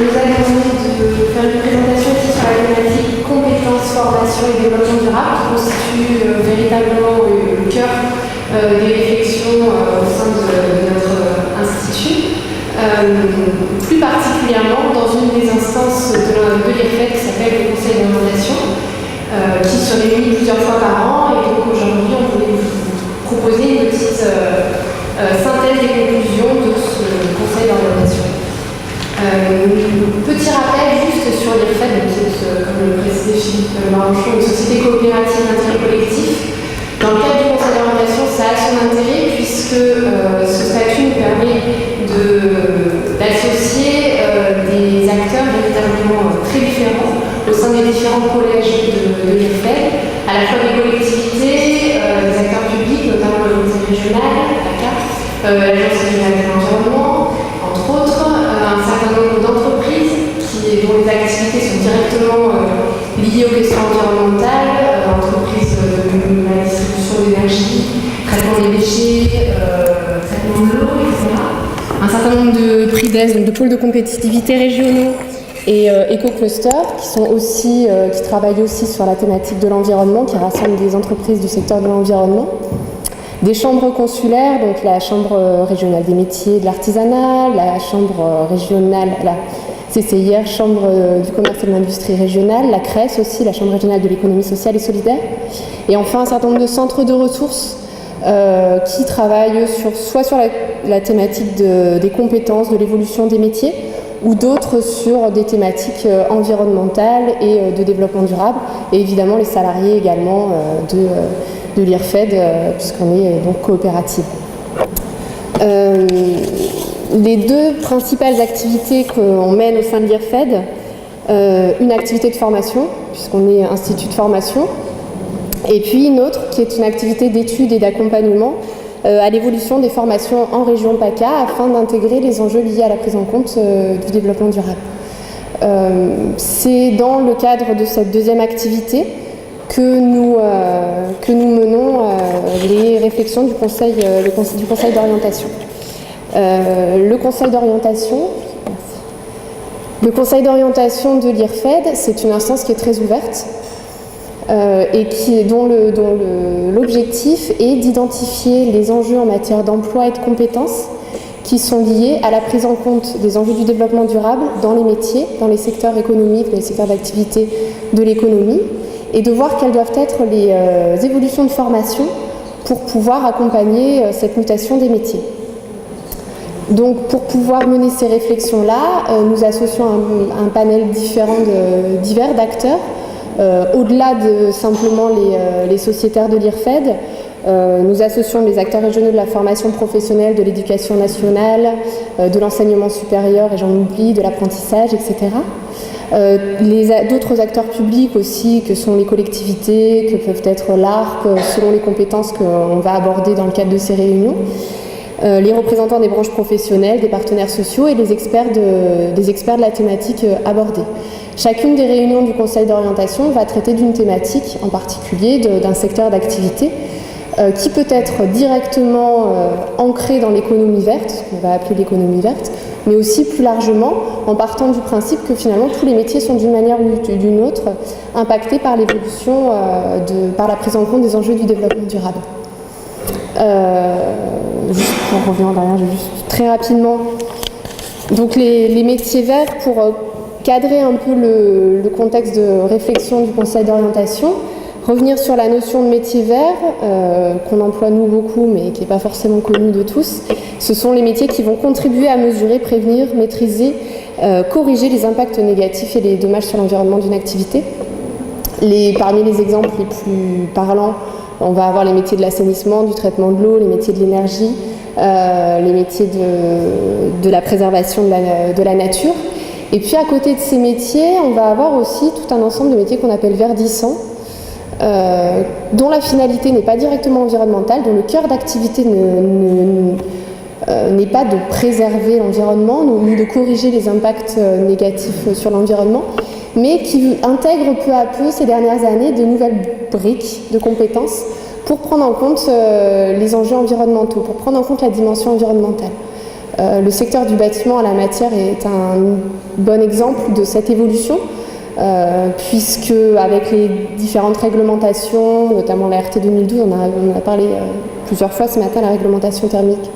nous a demandé de faire une présentation ici sur la thématique compétences, formation et développement durable, qui constitue véritablement le cœur des réflexions au sein de notre institut. Plus particulièrement dans une des instances de l'IRFED qui s'appelle le Conseil d'orientation, qui se réunit plusieurs fois par an, et donc aujourd'hui on voulait vous proposer une petite synthèse des conclusions de ce Conseil d'orientation. Petit rappel juste sur l'IRFED, qui est, comme le précisait Philippe Maranchon, une société coopérative d'intérêt collectif. Dans le cadre du Conseil d'orientation, ça a son intérêt puisque ce statut nous permet d'associer des acteurs véritablement très différents au sein des différents collèges de l'IRFED, à la fois des collectivités, des acteurs publics, notamment le Conseil régional, l'ACA, l'Agence régionale de l'environnement, entre autres, un certain nombre d'entreprises dont les activités sont directement liées aux questions environnementales, entreprises de la distribution d'énergie, traitement des déchets, traitement de l'eau, etc. Un certain nombre de PRIDES, donc de pôles de compétitivité régionaux et éco-clusters qui travaillent aussi sur la thématique de l'environnement, qui rassemblent des entreprises du secteur de l'environnement. Des chambres consulaires, donc la Chambre régionale des métiers de l'artisanat, la Chambre régionale, la CCIR, Chambre du commerce et de l'industrie régionale, la CRES aussi, la Chambre régionale de l'économie sociale et solidaire. Et enfin un certain nombre de centres de ressources qui travaillent soit sur la thématique des compétences, de l'évolution des métiers, ou d'autres sur des thématiques environnementales et de développement durable, et évidemment les salariés également de l'IRFED, puisqu'on est donc coopérative. Les deux principales activités qu'on mène au sein de l'IRFED, une activité de formation, puisqu'on est institut de formation, et puis une autre qui est une activité d'étude et d'accompagnement à l'évolution des formations en région PACA afin d'intégrer les enjeux liés à la prise en compte du développement durable. C'est dans le cadre de cette deuxième activité que nous menons les réflexions du Conseil d'orientation. Le Conseil d'orientation de l'IRFED, c'est une instance qui est très ouverte et dont l'objectif est d'identifier les enjeux en matière d'emploi et de compétences qui sont liés à la prise en compte des enjeux du développement durable dans les métiers, dans les secteurs économiques, dans les secteurs d'activité de l'économie, et de voir quelles doivent être les évolutions de formation pour pouvoir accompagner cette mutation des métiers. Donc, pour pouvoir mener ces réflexions-là, nous associons un panel divers d'acteurs, au-delà de simplement les sociétaires de l'IRFED. Nous associons les acteurs régionaux de la formation professionnelle, de l'éducation nationale, de l'enseignement supérieur, et j'en oublie, de l'apprentissage, etc. D'autres acteurs publics aussi, que sont les collectivités, que peuvent être l'ARC, selon les compétences qu'on va aborder dans le cadre de ces réunions. Les représentants des branches professionnelles, des partenaires sociaux et des experts de la thématique abordée. Chacune des réunions du Conseil d'orientation va traiter d'une thématique en particulier, d'un secteur d'activité qui peut être directement ancré dans l'économie verte, ce qu'on va appeler l'économie verte, mais aussi plus largement en partant du principe que finalement tous les métiers sont d'une manière ou d'une autre impactés par l'évolution, par la prise en compte des enjeux du développement durable. Juste pour revenir en arrière, juste très rapidement. Donc les métiers verts, pour cadrer un peu le contexte de réflexion du Conseil d'orientation, revenir sur la notion de métier vert, qu'on emploie nous beaucoup, mais qui n'est pas forcément connue de tous. Ce sont les métiers qui vont contribuer à mesurer, prévenir, maîtriser, corriger les impacts négatifs et les dommages sur l'environnement d'une activité. Parmi les exemples les plus parlants, on va avoir les métiers de l'assainissement, du traitement de l'eau, les métiers de l'énergie, les métiers de la préservation de la nature. Et puis à côté de ces métiers, on va avoir aussi tout un ensemble de métiers qu'on appelle verdissants, dont la finalité n'est pas directement environnementale, dont le cœur d'activité n'est pas de préserver l'environnement ni de corriger les impacts négatifs sur l'environnement, mais qui intègrent peu à peu ces dernières années de nouvelles briques de compétences pour prendre en compte les enjeux environnementaux, pour prendre en compte la dimension environnementale. Le secteur du bâtiment en la matière est un bon exemple de cette évolution, puisque avec les différentes réglementations, notamment la RT 2012, on a parlé plusieurs fois ce matin, la réglementation thermique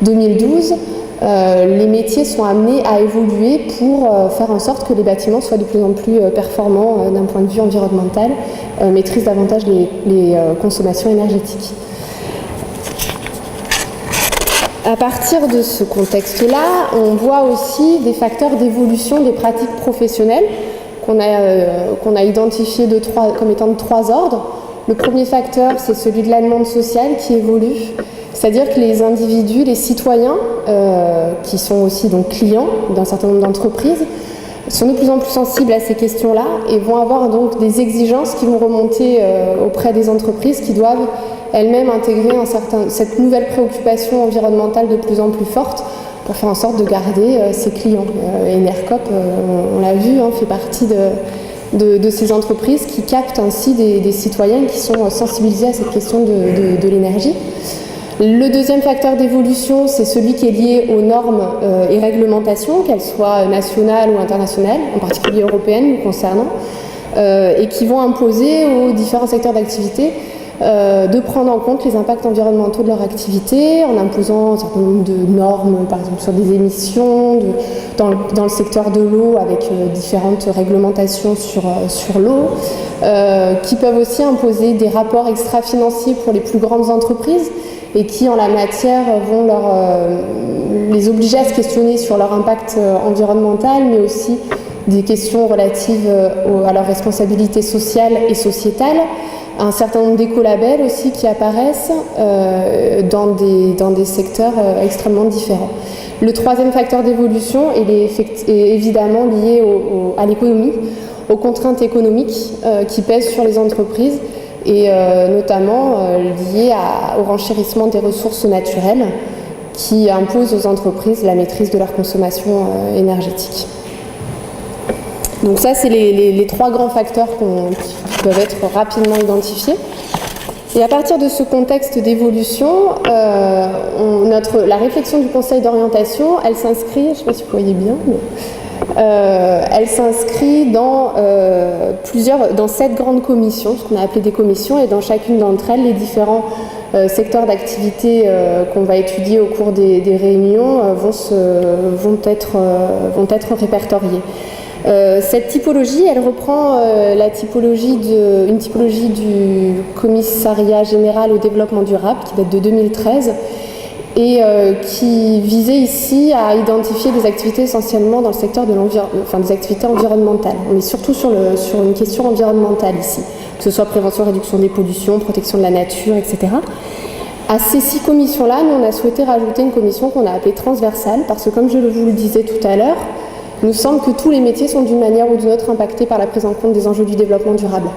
2012, les métiers sont amenés à évoluer pour faire en sorte que les bâtiments soient de plus en plus performants d'un point de vue environnemental, maîtrisent davantage les consommations énergétiques. À partir de ce contexte-là, on voit aussi des facteurs d'évolution des pratiques professionnelles qu'on a identifiés comme étant de 3 ordres. Le premier facteur, c'est celui de la demande sociale qui évolue, c'est-à-dire que les individus, les citoyens, qui sont aussi donc clients d'un certain nombre d'entreprises, sont de plus en plus sensibles à ces questions-là et vont avoir donc des exigences qui vont remonter auprès des entreprises qui doivent elles-mêmes intégrer cette nouvelle préoccupation environnementale de plus en plus forte pour faire en sorte de garder ses clients. Enercop, on l'a vu, fait partie de ces entreprises qui captent ainsi des citoyens qui sont sensibilisés à cette question de l'énergie. Le deuxième facteur d'évolution, c'est celui qui est lié aux normes et réglementations, qu'elles soient nationales ou internationales, en particulier européennes nous concernant, et qui vont imposer aux différents secteurs d'activité de prendre en compte les impacts environnementaux de leur activité en imposant un certain nombre de normes, par exemple sur des émissions, dans le secteur de l'eau avec différentes réglementations sur l'eau, qui peuvent aussi imposer des rapports extra-financiers pour les plus grandes entreprises et qui en la matière vont les obliger à se questionner sur leur impact environnemental, mais aussi des questions relatives à leur responsabilité sociale et sociétale. Un certain nombre d'écolabels aussi qui apparaissent dans des secteurs extrêmement différents. Le troisième facteur d'évolution est évidemment lié à l'économie, aux contraintes économiques qui pèsent sur les entreprises et notamment liées au renchérissement des ressources naturelles qui imposent aux entreprises la maîtrise de leur consommation énergétique. Donc ça, c'est les 3 grands facteurs qui peuvent être rapidement identifiés. Et à partir de ce contexte d'évolution, la réflexion du Conseil d'orientation, elle s'inscrit, je ne sais pas si vous voyez bien, mais elle s'inscrit dans 7 grandes commissions, ce qu'on a appelé des commissions, et dans chacune d'entre elles, les différents secteurs d'activité qu'on va étudier au cours des réunions vont être répertoriés. Cette typologie, elle reprend une typologie du Commissariat général au développement durable qui date de 2013 et qui visait ici à identifier des activités essentiellement dans le secteur des activités environnementales. On est surtout sur une question environnementale ici, que ce soit prévention, réduction des pollutions, protection de la nature, etc. À ces 6 commissions-là, nous, on a souhaité rajouter une commission qu'on a appelée transversale, parce que comme je vous le disais tout à l'heure, il nous semble que tous les métiers sont d'une manière ou d'une autre impactés par la prise en compte des enjeux du développement durable.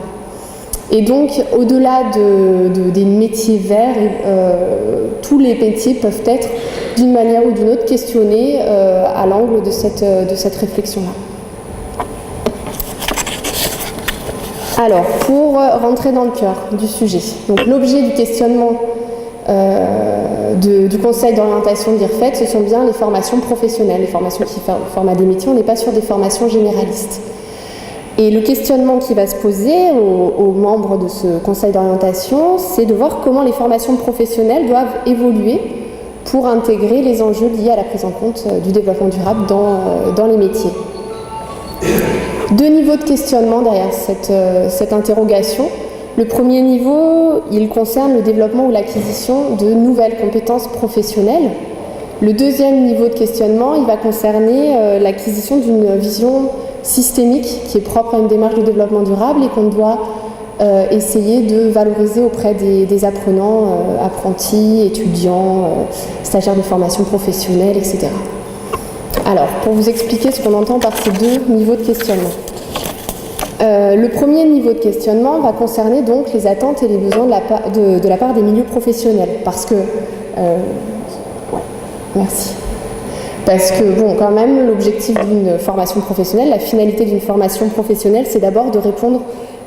Et donc, au-delà des métiers verts, tous les métiers peuvent être d'une manière ou d'une autre questionnés à l'angle de cette réflexion-là. Alors, pour rentrer dans le cœur du sujet, donc l'objet du questionnement du Conseil d'orientation de l'IRFED, ce sont bien les formations professionnelles, les formations qui forment à des métiers. On n'est pas sur des formations généralistes. Et le questionnement qui va se poser aux membres de ce Conseil d'orientation, c'est de voir comment les formations professionnelles doivent évoluer pour intégrer les enjeux liés à la prise en compte du développement durable dans les métiers. 2 niveaux de questionnement derrière cette interrogation. Le premier niveau, il concerne le développement ou l'acquisition de nouvelles compétences professionnelles. Le deuxième niveau de questionnement, il va concerner l'acquisition d'une vision systémique qui est propre à une démarche de développement durable et qu'on doit essayer de valoriser auprès des apprenants, apprentis, étudiants, stagiaires de formation professionnelle, etc. Alors, pour vous expliquer ce qu'on entend par ces 2 niveaux de questionnement. Le premier niveau de questionnement va concerner donc les attentes et les besoins de la part des milieux professionnels. Parce que, merci. Parce que, quand même, l'objectif d'une formation professionnelle, la finalité d'une formation professionnelle, c'est d'abord de répondre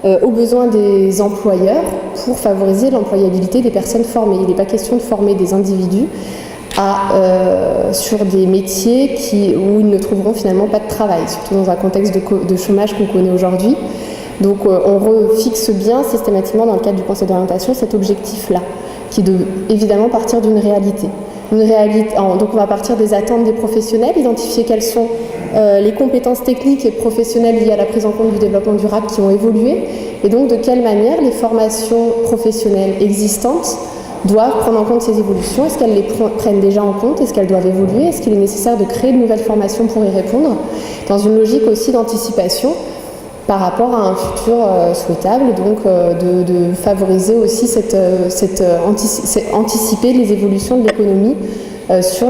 aux besoins des employeurs pour favoriser l'employabilité des personnes formées. Il n'est pas question de former des individus sur des métiers où ils ne trouveront finalement pas de travail, surtout dans un contexte de chômage qu'on connaît aujourd'hui. Donc on refixe bien systématiquement dans le cadre du conseil d'orientation cet objectif-là, qui est de évidemment partir d'une réalité. Donc on va partir des attentes des professionnels, identifier quelles sont les compétences techniques et professionnelles liées à la prise en compte du développement durable qui ont évolué, et donc de quelle manière les formations professionnelles existantes doivent prendre en compte ces évolutions. Est-ce qu'elles les prennent déjà en compte? Est-ce qu'elles doivent évoluer? Est-ce qu'il est nécessaire de créer de nouvelles formations pour y répondre? Dans une logique aussi d'anticipation par rapport à un futur souhaitable, donc de favoriser aussi anticiper les évolutions de l'économie sur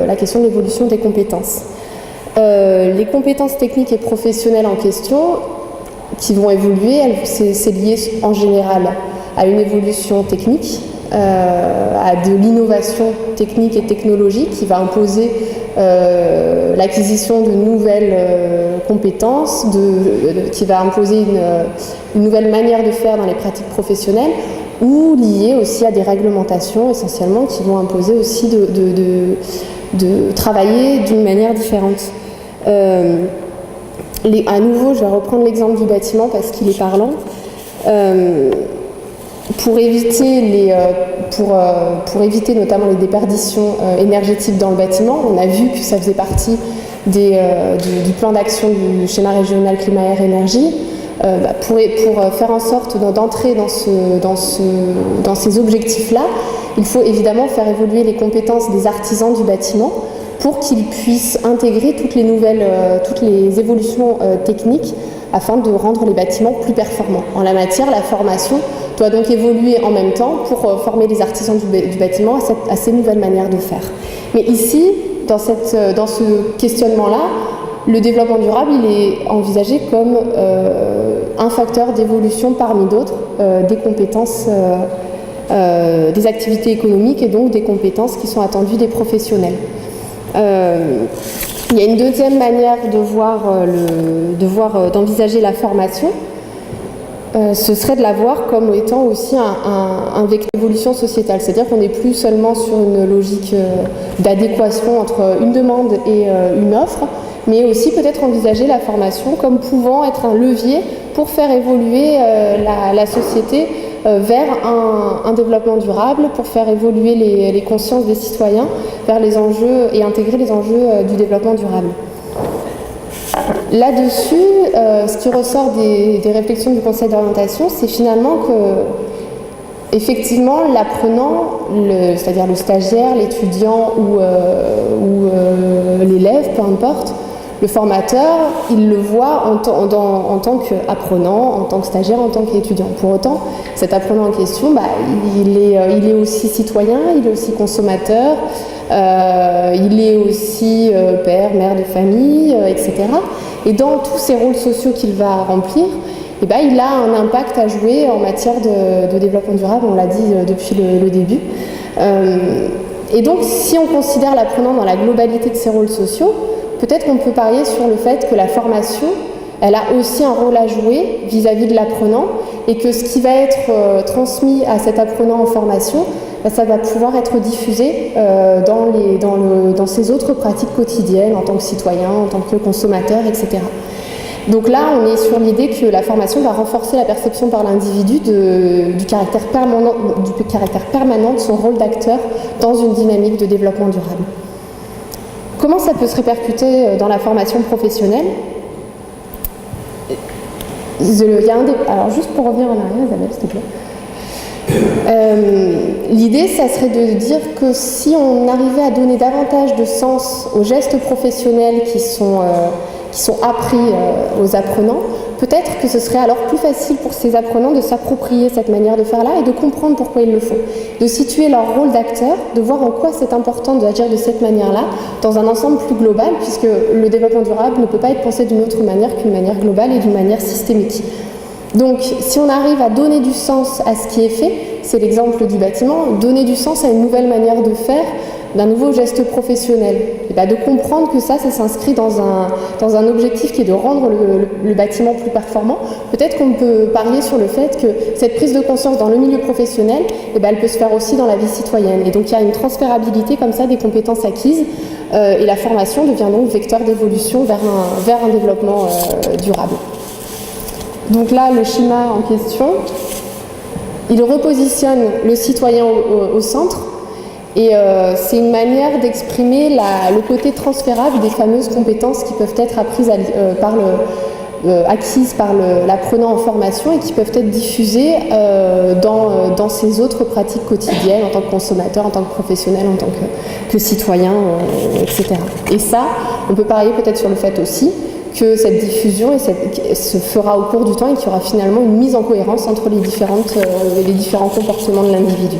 la question de l'évolution des compétences. Les compétences techniques et professionnelles en question qui vont évoluer, c'est lié en général à une évolution technique, à de l'innovation technique et technologique qui va imposer l'acquisition de nouvelles compétences, qui va imposer une nouvelle manière de faire dans les pratiques professionnelles, ou liées aussi à des réglementations essentiellement qui vont imposer aussi de travailler d'une manière différente. À nouveau, je vais reprendre l'exemple du bâtiment parce qu'il est parlant. Pour éviter notamment les déperditions énergétiques dans le bâtiment, on a vu que ça faisait partie du plan d'action du schéma régional climat-air-énergie. Pour faire en sorte d'entrer dans ces objectifs-là, il faut évidemment faire évoluer les compétences des artisans du bâtiment pour qu'ils puissent intégrer toutes les évolutions techniques afin de rendre les bâtiments plus performants. En la matière, la formation doit donc évoluer en même temps pour former les artisans du bâtiment à ces nouvelles manières de faire. Mais ici, dans ce questionnement-là, le développement durable, il est envisagé comme un facteur d'évolution parmi d'autres des compétences, des activités économiques et donc des compétences qui sont attendues des professionnels. Il y a une deuxième manière d'envisager la formation. Ce serait de la voir comme étant aussi un vecteur d'évolution sociétale. C'est-à-dire qu'on n'est plus seulement sur une logique d'adéquation entre une demande et une offre, mais aussi peut-être envisager la formation comme pouvant être un levier pour faire évoluer la société vers un développement durable, pour faire évoluer les consciences des citoyens vers les enjeux et intégrer les enjeux du développement durable. Là-dessus, ce qui ressort des réflexions du conseil d'orientation, c'est finalement que, effectivement, l'apprenant, c'est-à-dire le stagiaire, l'étudiant ou l'élève, peu importe, le formateur, il le voit en tant qu'apprenant, en tant que stagiaire, en tant qu'étudiant. Pour autant, cet apprenant en question, il est aussi citoyen, il est aussi consommateur, il est aussi père, mère de famille, etc. Et dans tous ces rôles sociaux qu'il va remplir, il a un impact à jouer en matière de développement durable, on l'a dit depuis le début. Et donc, si on considère l'apprenant dans la globalité de ses rôles sociaux, peut-être qu'on peut parier sur le fait que la formation, elle a aussi un rôle à jouer vis-à-vis de l'apprenant et que ce qui va être transmis à cet apprenant en formation, ça va pouvoir être diffusé dans ses autres pratiques quotidiennes en tant que citoyen, en tant que consommateur, etc. Donc là, on est sur l'idée que la formation va renforcer la perception par l'individu du caractère permanent de son rôle d'acteur dans une dynamique de développement durable. Comment ça peut se répercuter dans la formation professionnelle ? Alors juste pour revenir en arrière, Isabelle, s'il te plaît. L'idée, ça serait de dire que si on arrivait à donner davantage de sens aux gestes professionnels qui sont appris aux apprenants, peut-être que ce serait alors plus facile pour ces apprenants de s'approprier cette manière de faire-là et de comprendre pourquoi ils le font, de situer leur rôle d'acteur, de voir en quoi c'est important d'agir de cette manière-là dans un ensemble plus global, puisque le développement durable ne peut pas être pensé d'une autre manière qu'une manière globale et d'une manière systémique. Donc, si on arrive à donner du sens à ce qui est fait, c'est l'exemple du bâtiment, donner du sens à une nouvelle manière de faire d'un nouveau geste professionnel. Et de comprendre que ça s'inscrit dans un objectif qui est de rendre le bâtiment plus performant. Peut-être qu'on peut parier sur le fait que cette prise de conscience dans le milieu professionnel, elle peut se faire aussi dans la vie citoyenne. Et donc il y a une transférabilité comme ça des compétences acquises, et la formation devient donc vecteur d'évolution vers un développement durable. Donc là, le schéma en question, il repositionne le citoyen au centre, et c'est une manière d'exprimer le côté transférable des fameuses compétences qui peuvent être acquises par l'apprenant en formation et qui peuvent être diffusées dans ses autres pratiques quotidiennes en tant que consommateur, en tant que professionnel, en tant que citoyen, etc. Et ça, on peut parier peut-être sur le fait aussi que cette diffusion se fera au cours du temps et qu'il y aura finalement une mise en cohérence entre les différents comportements de l'individu.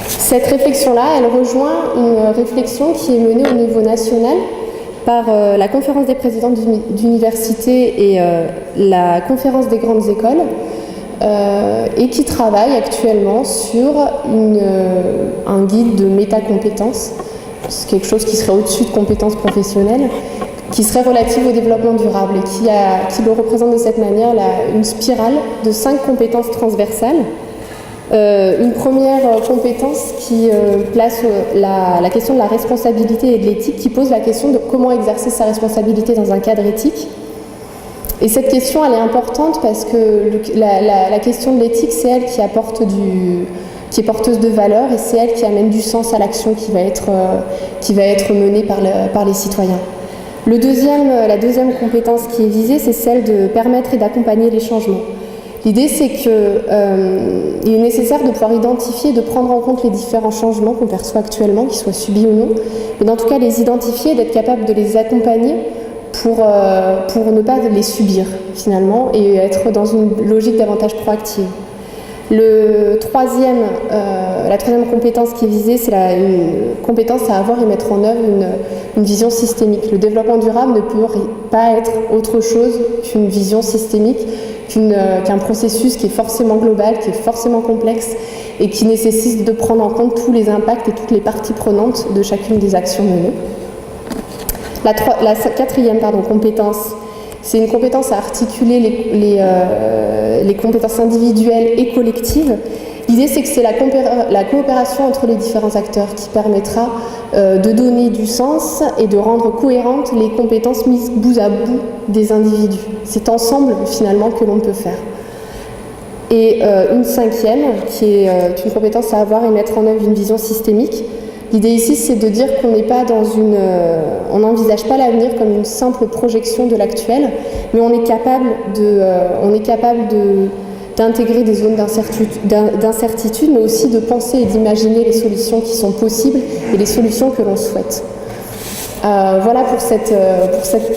Cette réflexion-là, elle rejoint une réflexion qui est menée au niveau national par la conférence des présidents d'université et la conférence des grandes écoles, et qui travaille actuellement sur un guide de métacompétences, c'est quelque chose qui serait au-dessus de compétences professionnelles, qui serait relative au développement durable et qui le représente de cette manière une spirale de 5 compétences transversales. Une première compétence qui place la question de la responsabilité et de l'éthique, qui pose la question de comment exercer sa responsabilité dans un cadre éthique. Et cette question, elle est importante parce que la question de l'éthique, c'est elle qui est porteuse de valeur, et c'est elle qui amène du sens à l'action qui va être menée par les citoyens. La deuxième compétence qui est visée, c'est celle de permettre et d'accompagner les changements. L'idée, c'est qu'il est nécessaire de pouvoir identifier, de prendre en compte les différents changements qu'on perçoit actuellement, qu'ils soient subis ou non, mais en tout cas les identifier et d'être capable de les accompagner pour ne pas les subir finalement et être dans une logique davantage proactive. La troisième compétence qui est visée, c'est une compétence à avoir et mettre en œuvre une vision systémique. Le développement durable ne peut pas être autre chose qu'une vision systémique, qu'un processus qui est forcément global, qui est forcément complexe et qui nécessite de prendre en compte tous les impacts et toutes les parties prenantes de chacune des actions menées. La quatrième compétence, c'est une compétence à articuler les compétences individuelles et collectives. L'idée, c'est que c'est la coopération entre les différents acteurs qui permettra de donner du sens et de rendre cohérentes les compétences mises bout à bout des individus. C'est ensemble, finalement, que l'on peut faire. Et une cinquième, qui est une compétence à avoir et mettre en œuvre une vision systémique. L'idée ici, c'est de dire qu'on n'est pas on n'envisage pas l'avenir comme une simple projection de l'actuel, mais on est capable d'intégrer des zones d'incertitude, mais aussi de penser et d'imaginer les solutions qui sont possibles et les solutions que l'on souhaite. Voilà pour cette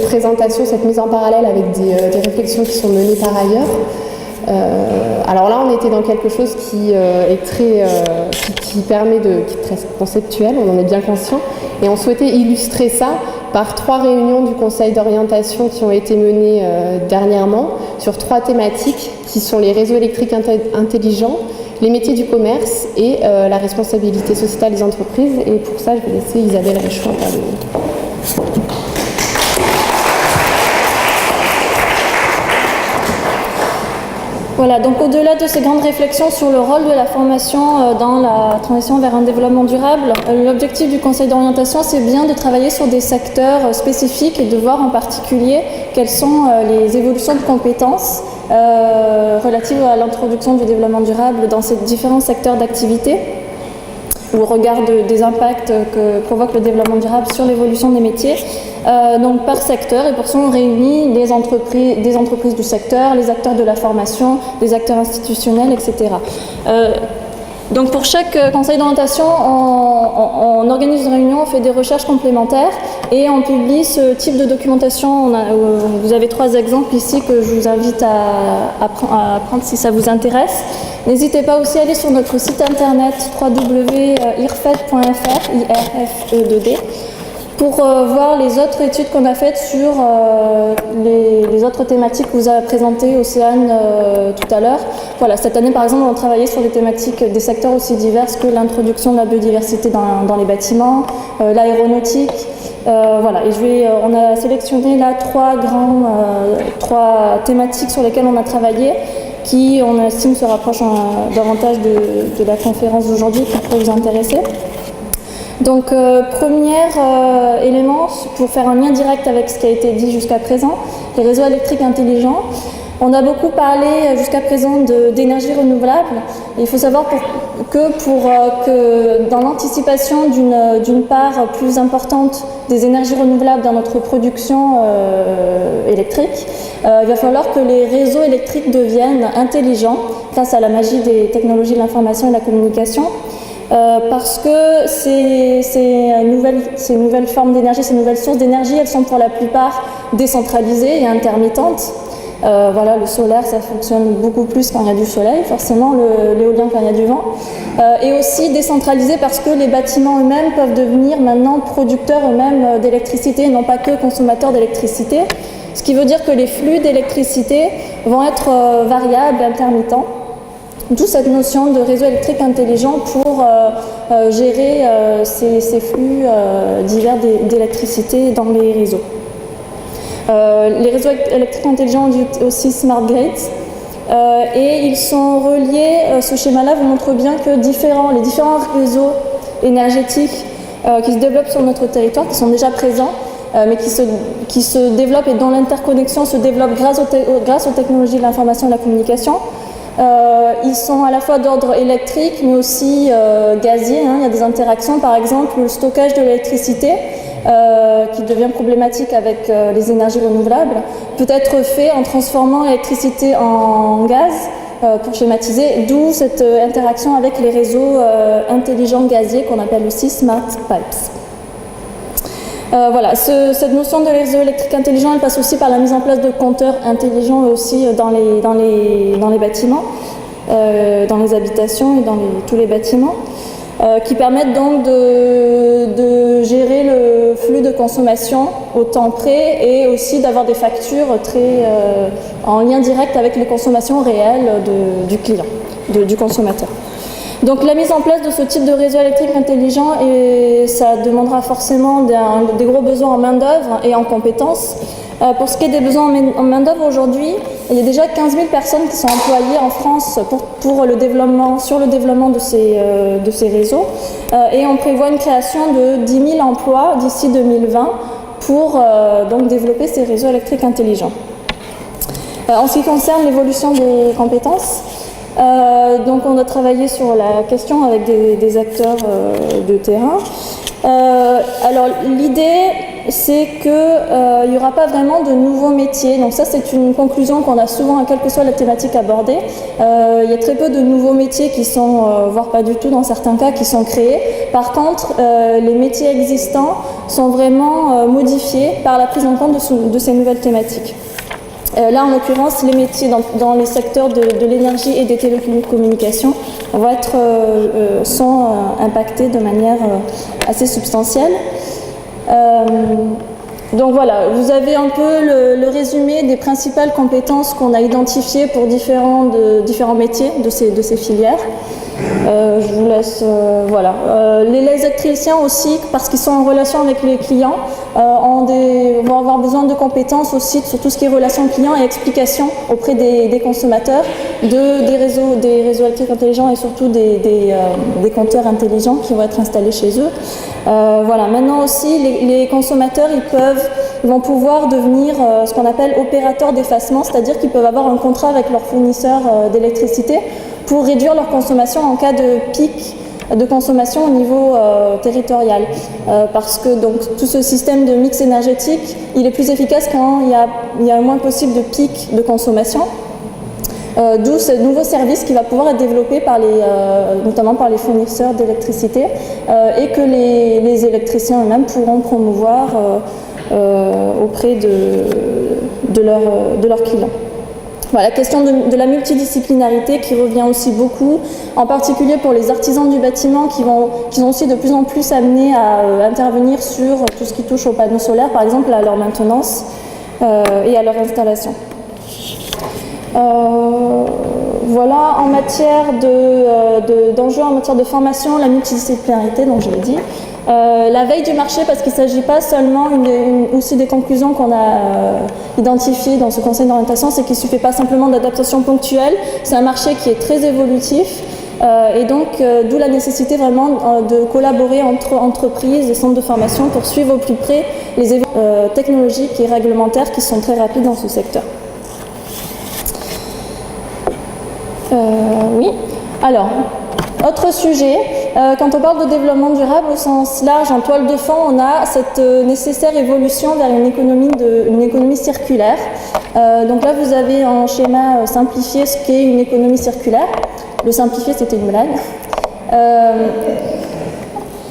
présentation, cette mise en parallèle avec des réflexions qui sont menées par ailleurs. Alors là, on était dans quelque chose qui est très conceptuel, on en est bien conscient, et on souhaitait illustrer ça par 3 réunions du Conseil d'orientation qui ont été menées dernièrement sur 3 thématiques qui sont les réseaux électriques intelligents, les métiers du commerce et la responsabilité sociétale des entreprises. Et pour ça, je vais laisser Isabelle Réchaud parler. Voilà, donc au-delà de ces grandes réflexions sur le rôle de la formation dans la transition vers un développement durable, l'objectif du Conseil d'orientation, c'est bien de travailler sur des secteurs spécifiques et de voir en particulier quelles sont les évolutions de compétences relatives à l'introduction du développement durable dans ces différents secteurs d'activité, au regard des impacts que provoque le développement durable sur l'évolution des métiers, donc par secteur. Et pour ça, on réunit des entreprises du secteur, les acteurs de la formation, les acteurs institutionnels, etc. Donc pour chaque conseil d'orientation, on organise une réunion, on fait des recherches complémentaires et on publie ce type de documentation. Vous avez 3 exemples ici que je vous invite à prendre si ça vous intéresse. N'hésitez pas aussi à aller sur notre site internet www.irfed.fr, IRFED, pour voir les autres études qu'on a faites sur les autres thématiques que vous avez présentées, Océane, tout à l'heure. Voilà, cette année, par exemple, on travaillait sur des thématiques, des secteurs aussi divers que l'introduction de la biodiversité dans les bâtiments, l'aéronautique. Voilà, et on a sélectionné là trois thématiques sur lesquelles on a travaillé, qui, on estime, se rapprochent davantage de la conférence d'aujourd'hui, qui pourrait vous intéresser. Donc, premier élément, pour faire un lien direct avec ce qui a été dit jusqu'à présent, les réseaux électriques intelligents. On a beaucoup parlé jusqu'à présent d'énergie renouvelable. Il faut savoir que dans l'anticipation d'une part plus importante des énergies renouvelables dans notre production électrique, il va falloir que les réseaux électriques deviennent intelligents grâce à la magie des technologies de l'information et de la communication. Parce que ces nouvelles formes d'énergie, ces nouvelles sources d'énergie, elles sont pour la plupart décentralisées et intermittentes. Voilà, le solaire, ça fonctionne beaucoup plus quand il y a du soleil, forcément, l'éolien quand il y a du vent. Et aussi décentralisées parce que les bâtiments eux-mêmes peuvent devenir maintenant producteurs eux-mêmes d'électricité, non pas que consommateurs d'électricité. Ce qui veut dire que les flux d'électricité vont être variables, intermittents. D'où cette notion de réseau électrique intelligent pour gérer ces flux divers d'électricité dans les réseaux. Les réseaux électriques intelligents ont aussi smart grids et ils sont reliés, ce schéma-là vous montre bien que les différents réseaux énergétiques qui se développent sur notre territoire, qui sont déjà présents, mais qui se développent et dont l'interconnexion se développe grâce aux technologies de l'information et de la communication. Ils sont à la fois d'ordre électrique mais aussi gazier. Il y a des interactions, par exemple le stockage de l'électricité qui devient problématique avec les énergies renouvelables peut être fait en transformant l'électricité en gaz pour schématiser, d'où cette interaction avec les réseaux intelligents gaziers qu'on appelle aussi smart pipes. Voilà, cette notion de réseau électrique intelligent, elle passe aussi par la mise en place de compteurs intelligents aussi dans les bâtiments, dans les habitations et dans tous les bâtiments, qui permettent donc de gérer le flux de consommation au temps près et aussi d'avoir des factures en lien direct avec les consommations réelles du client, du consommateur. Donc la mise en place de ce type de réseau électrique intelligent, ça demandera forcément des gros besoins en main-d'œuvre et en compétences. Pour ce qui est des besoins en main-d'œuvre aujourd'hui, il y a déjà 15 000 personnes qui sont employées en France sur le développement de ces réseaux. Et on prévoit une création de 10 000 emplois d'ici 2020 pour donc développer ces réseaux électriques intelligents. En ce qui concerne l'évolution des compétences, donc on a travaillé sur la question avec des acteurs de terrain. Alors l'idée, c'est qu'il n'y aura pas vraiment de nouveaux métiers. Donc ça, c'est une conclusion qu'on a souvent, quelle que soit la thématique abordée. Il y a très peu de nouveaux métiers qui sont, voire pas du tout dans certains cas, qui sont créés. Par contre, les métiers existants sont vraiment modifiés par la prise en compte de ces nouvelles thématiques. Là, en l'occurrence, les métiers dans les secteurs de l'énergie et des télécommunications sont impactés de manière assez substantielle. Donc voilà, vous avez un peu le résumé des principales compétences qu'on a identifiées pour différents métiers de ces filières. Je vous laisse, voilà. Les électriciens aussi, parce qu'ils sont en relation avec les clients, vont avoir besoin de compétences aussi sur tout ce qui est relation client et explication auprès des consommateurs des réseaux électriques intelligents et surtout des compteurs intelligents qui vont être installés chez eux. Voilà. Maintenant aussi, les consommateurs, ils vont pouvoir devenir ce qu'on appelle opérateurs d'effacement, c'est-à-dire qu'ils peuvent avoir un contrat avec leur fournisseur d'électricité pour réduire leur consommation en cas de pic de consommation au niveau territorial. Parce que donc, tout ce système de mix énergétique, il est plus efficace quand il y a le moins possible de pic de consommation. D'où ce nouveau service qui va pouvoir être développé notamment par les fournisseurs d'électricité et que les électriciens eux-mêmes pourront promouvoir auprès de leurs clients. Voilà, la question de la multidisciplinarité qui revient aussi beaucoup, en particulier pour les artisans du bâtiment qui sont aussi de plus en plus amenés à intervenir sur tout ce qui touche aux panneaux solaires, par exemple à leur maintenance et à leur installation. Voilà, en matière d'enjeux en matière de formation, la multidisciplinarité, donc je l'ai dit. La veille du marché, parce qu'il ne s'agit pas seulement, aussi des conclusions qu'on a identifiées dans ce conseil d'orientation, c'est qu'il ne suffit pas simplement d'adaptation ponctuelle, c'est un marché qui est très évolutif, et donc d'où la nécessité vraiment de collaborer entre entreprises et centres de formation pour suivre au plus près les évolutions technologiques et réglementaires qui sont très rapides dans ce secteur. Oui, alors, autre sujet, quand on parle de développement durable au sens large, en toile de fond, on a cette nécessaire évolution vers une économie circulaire. Donc là, vous avez en schéma simplifié ce qu'est une économie circulaire. Le simplifié, c'était une blague.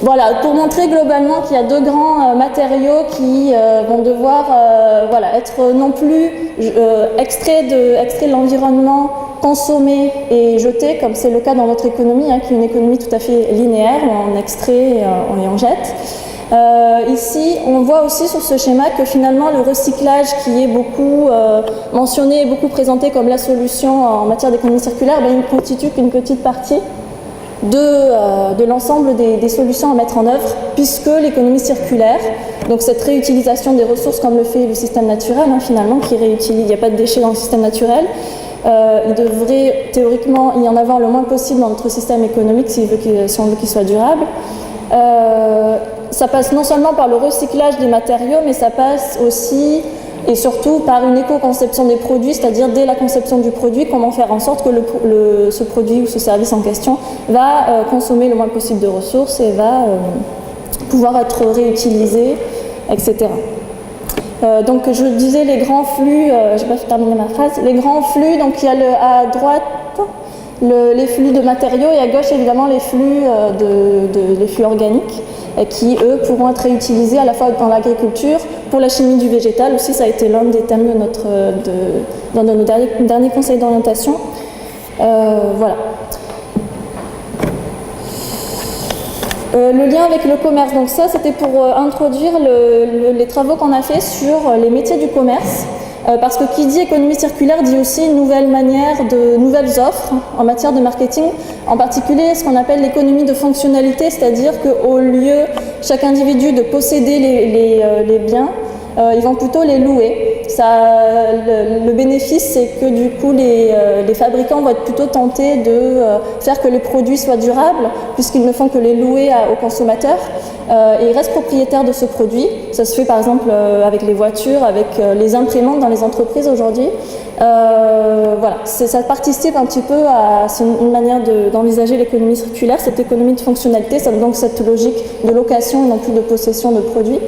Voilà, pour montrer globalement qu'il y a deux grands matériaux qui vont devoir être non plus extraits de l'environnement, consommés et jetés, comme c'est le cas dans notre économie, qui est une économie tout à fait linéaire, où on extrait et on jette. Ici, on voit aussi sur ce schéma que finalement le recyclage qui est beaucoup mentionné et beaucoup présenté comme la solution en matière d'économie circulaire, il ne constitue qu'une petite partie de l'ensemble des solutions à mettre en œuvre, puisque l'économie circulaire, donc cette réutilisation des ressources comme le fait le système naturel, finalement, qui réutilise, il n'y a pas de déchets dans le système naturel, il devrait théoriquement y en avoir le moins possible dans notre système économique si on veut qu'il soit durable. Ça passe non seulement par le recyclage des matériaux, mais ça passe aussi et surtout par une éco-conception des produits, c'est-à-dire dès la conception du produit, comment faire en sorte que ce produit ou ce service en question va consommer le moins possible de ressources et va pouvoir être réutilisé, etc. Donc je disais les grands flux, je n'ai pas terminé ma phrase, les grands flux, donc il y a à droite les flux de matériaux et à gauche évidemment les flux, les flux organiques qui eux pourront être réutilisés à la fois dans l'agriculture, pour la chimie du végétal aussi, ça a été l'un des thèmes dans nos derniers conseils d'orientation. Voilà. Le lien avec le commerce, donc ça c'était pour introduire les travaux qu'on a fait sur les métiers du commerce, parce que qui dit économie circulaire dit aussi une nouvelle manière, de nouvelles offres en matière de marketing, en particulier ce qu'on appelle l'économie de fonctionnalité, c'est-à-dire qu'au lieu chaque individu de posséder les biens, ils vont plutôt les louer. Le bénéfice, c'est que du coup, les fabricants vont être plutôt tentés de faire que les produits soient durables, puisqu'ils ne font que les louer aux consommateurs. Et ils restent propriétaires de ce produit. Ça se fait par exemple avec les voitures, avec les imprimantes dans les entreprises aujourd'hui. Voilà, ça participe un petit peu à une manière d'envisager l'économie circulaire, cette économie de fonctionnalité, donc cette logique de location et non plus de possession de produits.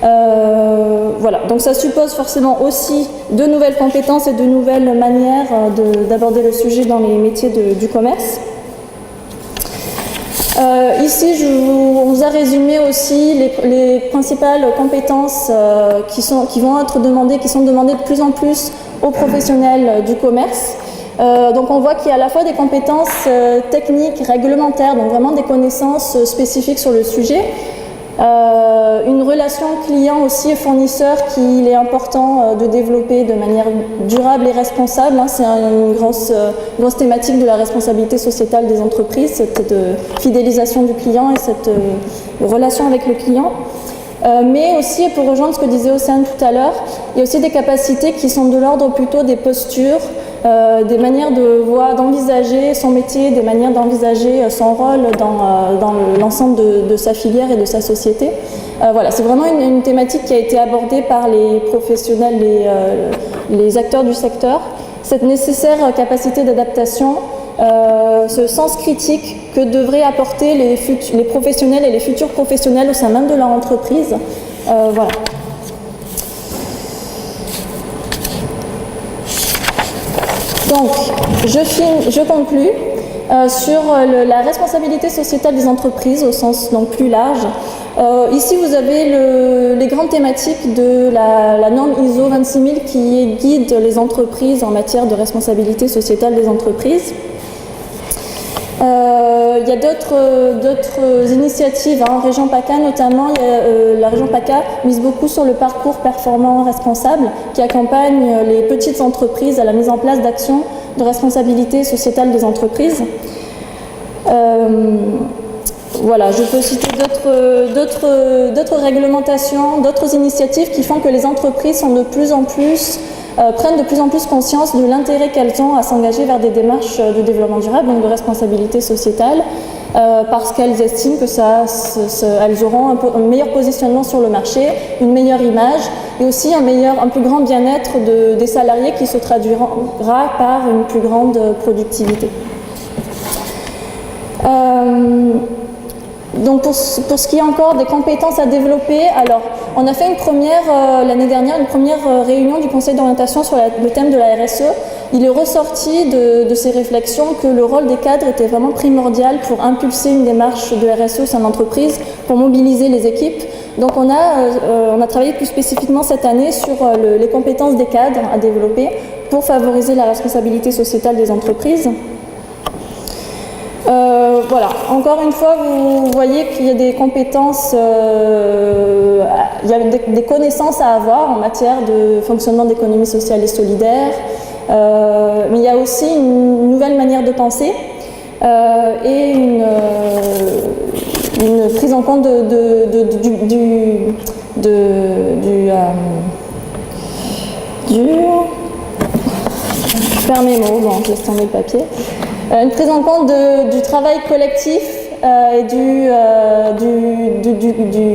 Voilà, donc ça suppose forcément aussi de nouvelles compétences et de nouvelles manières d'aborder le sujet dans les métiers du commerce. Ici, on vous a résumé aussi les principales compétences qui sont demandées de plus en plus aux professionnels du commerce. Donc on voit qu'il y a à la fois des compétences techniques, réglementaires, donc vraiment des connaissances spécifiques sur le sujet. Une relation client aussi et fournisseur qu'il est important de développer de manière durable et responsable. C'est une grosse thématique de la responsabilité sociétale des entreprises, cette fidélisation du client et cette relation avec le client. Mais aussi, pour rejoindre ce que disait Océane tout à l'heure, il y a aussi des capacités qui sont de l'ordre plutôt des postures, des manières d'envisager son métier, des manières d'envisager son rôle dans l'ensemble de sa filière et de sa société. Voilà, c'est vraiment une thématique qui a été abordée par les professionnels, les acteurs du secteur. Cette nécessaire capacité d'adaptation, ce sens critique que devraient apporter les professionnels et les futurs professionnels au sein même de leur entreprise. Voilà. Donc, je conclus sur la responsabilité sociétale des entreprises au sens donc plus large. Ici, vous avez les grandes thématiques de la norme ISO 26000 qui guide les entreprises en matière de responsabilité sociétale des entreprises. Il y a d'autres initiatives, en région PACA notamment. La région PACA mise beaucoup sur le parcours performant responsable qui accompagne les petites entreprises à la mise en place d'actions de responsabilité sociétale des entreprises. Voilà, je peux citer d'autres réglementations, d'autres initiatives qui font que les entreprises prennent de plus en plus conscience de l'intérêt qu'elles ont à s'engager vers des démarches de développement durable, donc de responsabilité sociétale, parce qu'elles estiment que elles auront un meilleur positionnement sur le marché, une meilleure image et aussi un plus grand bien-être des salariés qui se traduira par une plus grande productivité. Donc pour ce qui est encore des compétences à développer, alors on a fait l'année dernière une première réunion du conseil d'orientation sur le thème de la RSE. Il est ressorti de ces réflexions que le rôle des cadres était vraiment primordial pour impulser une démarche de RSE au sein de l'entreprise, pour mobiliser les équipes. Donc on a travaillé plus spécifiquement cette année sur les compétences des cadres à développer pour favoriser la responsabilité sociétale des entreprises. Voilà, encore une fois, vous voyez qu'il y a des compétences, il y a des connaissances à avoir en matière de fonctionnement d'économie sociale et solidaire, mais il y a aussi une nouvelle manière de penser et une prise en compte je perds mes mots, bon, je laisse tomber le papier. Une prise en compte du travail collectif et du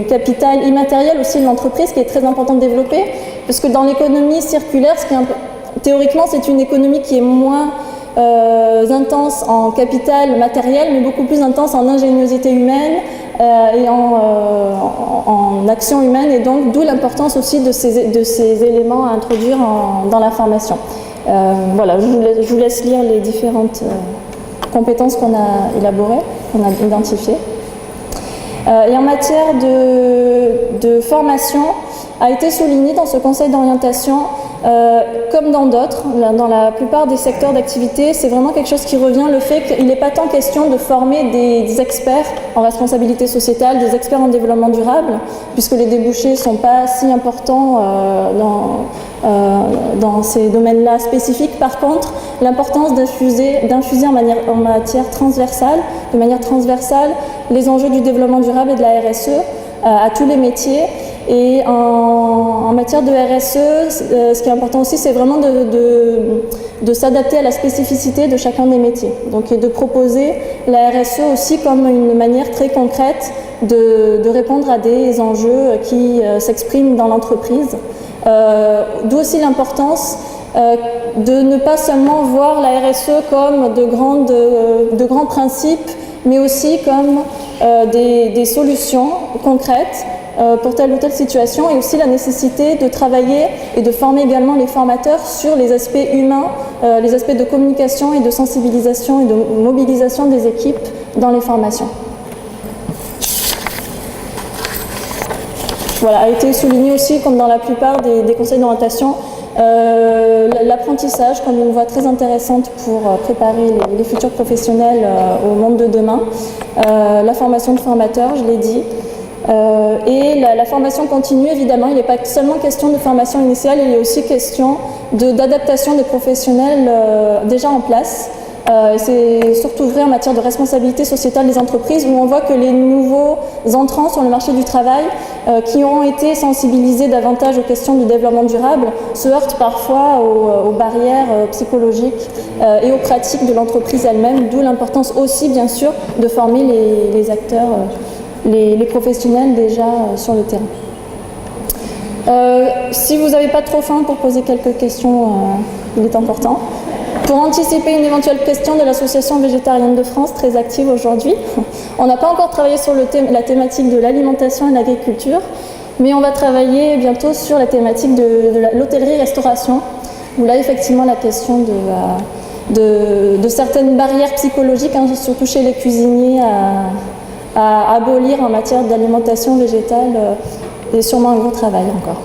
capital immatériel aussi de l'entreprise qui est très important de développer, parce que dans l'économie circulaire, théoriquement c'est une économie qui est moins intense en capital matériel, mais beaucoup plus intense en ingéniosité humaine et en action humaine, et donc d'où l'importance aussi de ces éléments à introduire dans la formation. Voilà, je vous laisse lire les différentes compétences qu'on a élaborées, qu'on a identifiées. Et en matière de formation, a été souligné dans ce conseil d'orientation, comme dans d'autres, dans la plupart des secteurs d'activité, c'est vraiment quelque chose qui revient, le fait qu'il n'est pas tant question de former des experts en responsabilité sociétale, des experts en développement durable, puisque les débouchés ne sont pas si importants dans ces domaines-là spécifiques. Par contre, l'importance d'infuser de manière transversale, les enjeux du développement durable et de la RSE à tous les métiers. Et en matière de RSE, ce qui est important aussi, c'est vraiment de s'adapter à la spécificité de chacun des métiers. Donc, et de proposer la RSE aussi comme une manière très concrète de répondre à des enjeux qui s'expriment dans l'entreprise. D'où aussi l'importance de ne pas seulement voir la RSE comme de grands principes, mais aussi comme des solutions concrètes pour telle ou telle situation, et aussi la nécessité de travailler et de former également les formateurs sur les aspects humains, les aspects de communication et de sensibilisation et de mobilisation des équipes dans les formations. Voilà, a été souligné aussi, comme dans la plupart des conseils d'orientation, l'apprentissage comme une voie très intéressante pour préparer les futurs professionnels au monde de demain, la formation de formateurs, je l'ai dit, et la formation continue, évidemment. Il n'est pas seulement question de formation initiale, il est aussi question d'adaptation des professionnels déjà en place. C'est surtout vrai en matière de responsabilité sociétale des entreprises, où on voit que les nouveaux entrants sur le marché du travail qui ont été sensibilisés davantage aux questions du développement durable se heurtent parfois aux barrières psychologiques et aux pratiques de l'entreprise elle-même, d'où l'importance aussi, bien sûr, de former les acteurs, les professionnels déjà sur le terrain. Si vous n'avez pas trop faim pour poser quelques questions, il est important. Pour anticiper une éventuelle question de l'Association végétarienne de France, très active aujourd'hui, on n'a pas encore travaillé sur la thématique de l'alimentation et de l'agriculture, mais on va travailler bientôt sur la thématique de l'hôtellerie-restauration, où là, effectivement, la question de certaines barrières psychologiques, hein, surtout chez les cuisiniers, à abolir en matière d'alimentation végétale. Et sûrement un gros travail encore.